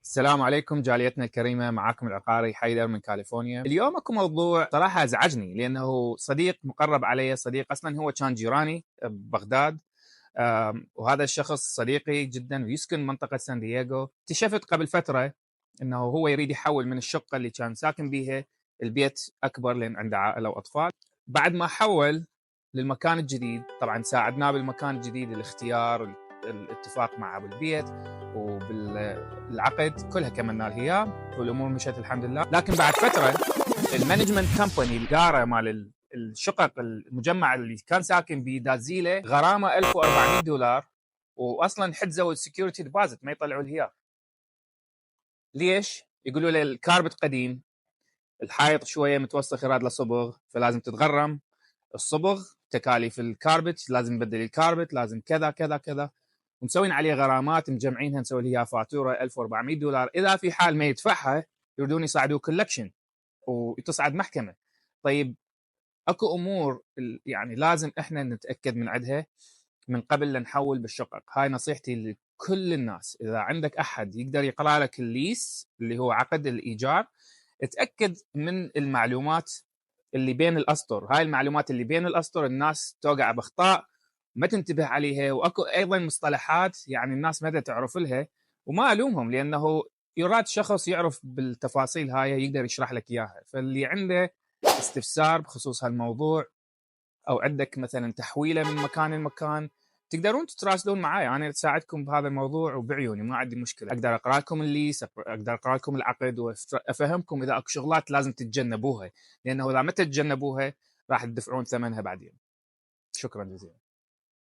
السلام عليكم جاليتنا الكريمة، معاكم العقاري حيدر من كاليفورنيا. اليوم اكو موضوع صراحة ازعجني لانه صديق مقرب علي، صديق اصلا هو كان جيراني ببغداد. وهذا الشخص صديقي جدا ويسكن منطقة سان دييغو. اكتشفت قبل فترة انه هو يريد يحول من الشقة اللي كان ساكن بيها البيت اكبر لان عنده عائلة واطفال. بعد ما حول للمكان الجديد، طبعا ساعدناه بالمكان الجديد، الاختيار، الاتفاق معه بالبيت وبالعقد، كلها كملنا له اياه والامور مشت الحمد لله. لكن بعد فتره المانجمنت كمباني الاداره مال الشقق المجمع اللي كان ساكن بيه دازيله غرامه $1400، واصلا حجزوا السكيورتي ديبوزيت ما يطلعوا له اياه. ليش؟ يقولوا له الكاربت قديم، الحائط شويه متوسخ يراد له صبغ فلازم تتغرم الصبغ، تكاليف الكاربت لازم نبدل الكاربت، لازم كذا كذا كذا، ومسوين عليه غرامات مجمعينها، نسوي لها فاتوره $1400. اذا في حال ما يدفعها يريدون يصعدوه كولكشن وتصعد محكمه. طيب اكو امور يعني لازم احنا نتاكد من عندها من قبل لا نحول بالشقق. هاي نصيحتي لكل الناس، اذا عندك احد يقدر يقرا لك الليس اللي هو عقد الايجار، اتاكد من المعلومات اللي بين الاسطر. هاي المعلومات اللي بين الاسطر الناس توقع باخطاء ما تنتبه عليها، واكو ايضا مصطلحات يعني الناس ما تعرف لها، وما الومهم لانه يراد شخص يعرف بالتفاصيل هاي يقدر يشرح لك اياها. فاللي عنده استفسار بخصوص هالموضوع او عندك مثلا تحويله من مكان لمكان، تقدرون تتراسلون معي، انا اساعدكم بهذا الموضوع وبعيوني ما عندي مشكله. اقدر اقرا لكم الليس، اقدر اقرا لكم العقد وافهمكم اذا اكو شغلات لازم تتجنبوها، لانه اذا ما تتجنبوها راح تدفعون ثمنها بعدين. شكرا جزيلا.